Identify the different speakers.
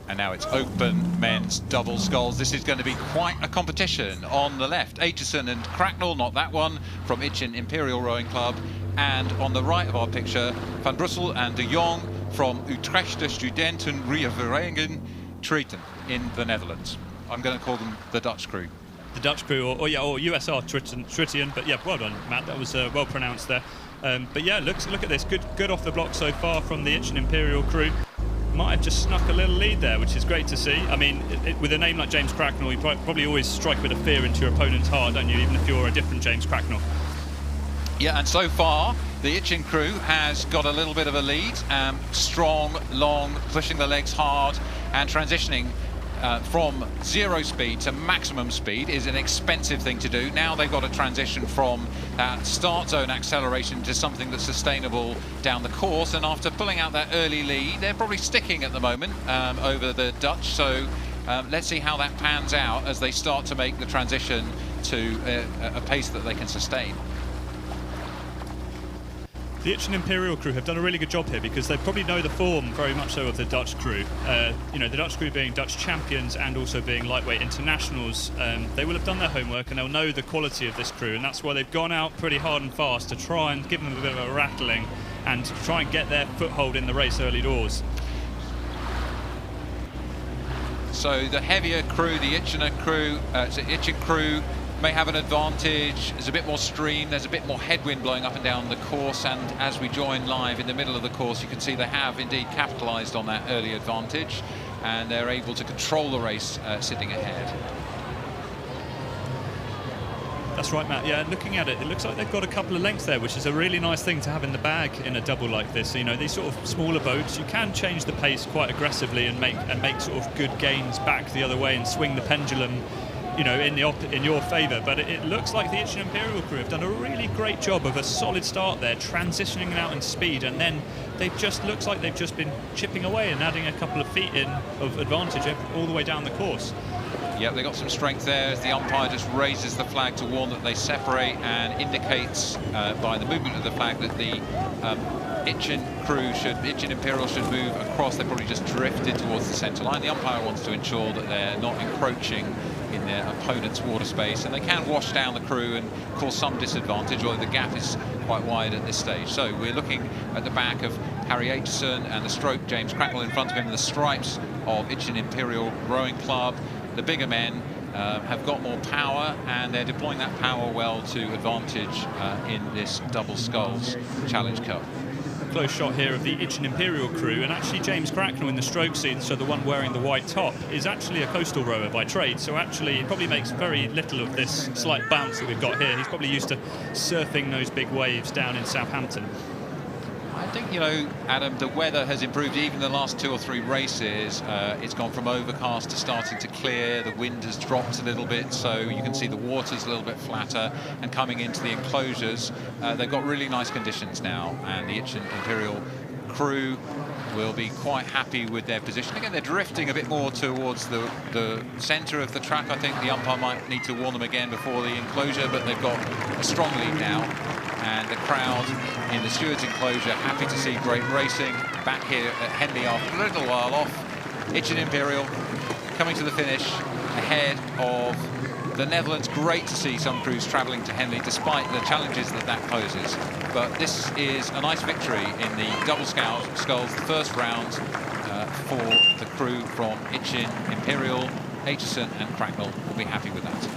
Speaker 1: And now it's open men's double sculls. This is going to be quite a competition. On the left, Aitchison and Cracknell, not that one, from Aitchison Imperial Rowing Club. And on the right of our picture, Van Brussel and de Jong from Utrechtse Studenten Vereniging Treten in the Netherlands. I'm going to call them the Dutch crew.
Speaker 2: The Dutch crew, or USR Tritian, but yeah, well done, Matt. That was well pronounced there. But yeah, look at this. Good off the block so far from the Aitchison Imperial crew. Might have just snuck a little lead there, which is great to see. I mean, with a name like James Cracknell, you probably always strike a bit of fear into your opponent's heart, don't you, even if you're a different James Cracknell.
Speaker 1: Yeah, and so far, the Aitchison crew has got a little bit of a lead. Strong, long, pushing the legs hard, and transitioning from 0 speed to maximum speed is an expensive thing to do. Now they've got to transition from start zone acceleration to something that's sustainable down the course, and after pulling out that early lead, they're probably sticking at the moment over the Dutch. So let's see how that pans out as they start to make the transition to a pace that they can sustain.
Speaker 2: The Aitchison Imperial crew have done a really good job here because they probably know the form very much so of the Dutch crew. You know, the Dutch crew being Dutch champions and also being lightweight internationals, they will have done their homework and they'll know the quality of this crew, and that's why they've gone out pretty hard and fast to try and give them a bit of a rattling and try and get their foothold in the race early doors.
Speaker 1: So the heavier crew, the Aitchison crew, may have an advantage. There's a bit more stream, there's a bit more headwind blowing up and down the course, and as we join live in the middle of the course, you can see they have indeed capitalised on that early advantage, and they're able to control the race sitting ahead.
Speaker 2: That's right, Matt. Yeah, looking at it, it looks like they've got a couple of lengths there, which is a really nice thing to have in the bag in a double like this. So, you know, these sort of smaller boats, you can change the pace quite aggressively and make sort of good gains back the other way and swing the pendulum, you know, in your favour. But it looks like the Aitchison Imperial crew have done a really great job of a solid start there, transitioning out in speed, and then looks like they've just been chipping away and adding a couple of feet in of advantage all the way down the course.
Speaker 1: Yeah, they got some strength there as the umpire just raises the flag to warn that they separate, and indicates by the movement of the flag that the Aitchison Imperial should move across. They probably just drifted towards the centre line. The umpire wants to ensure that they're not encroaching in their opponent's water space, and they can wash down the crew and cause some disadvantage, although the gap is quite wide at this stage. So we're looking at the back of Harry Aitchison and the stroke James Cracknell in front of him, the stripes of Aitchison Imperial Rowing Club. The bigger men have got more power, and they're deploying that power well to advantage in this Double Sculls Challenge Cup.
Speaker 2: Close shot here of the Aitchison Imperial crew, and actually James Cracknell in the stroke scene, so the one wearing the white top, is actually a coastal rower by trade, so actually it probably makes very little of this slight bounce that we've got here. He's probably used to surfing those big waves down in Southampton.
Speaker 1: I think, you know, Adam, the weather has improved. Even the last 2 or 3 races, it's gone from overcast to starting to clear. The wind has dropped a little bit, so you can see the water's a little bit flatter. And coming into the enclosures, they've got really nice conditions now, and the Aitchison Imperial crew will be quite happy with their position. Again, they're drifting a bit more towards the centre of the track. I think the umpire might need to warn them again before the enclosure, but they've got a strong lead now. And the crowd in the stewards' enclosure happy to see great racing back here at Henley after a little while off. Aitchison Imperial coming to the finish ahead of the Netherlands. Great to see some crews travelling to Henley despite the challenges that poses. But this is a nice victory in the Double Sculls, the first round for the crew from Aitchison Imperial. Aitchison and Cracknell will be happy with that.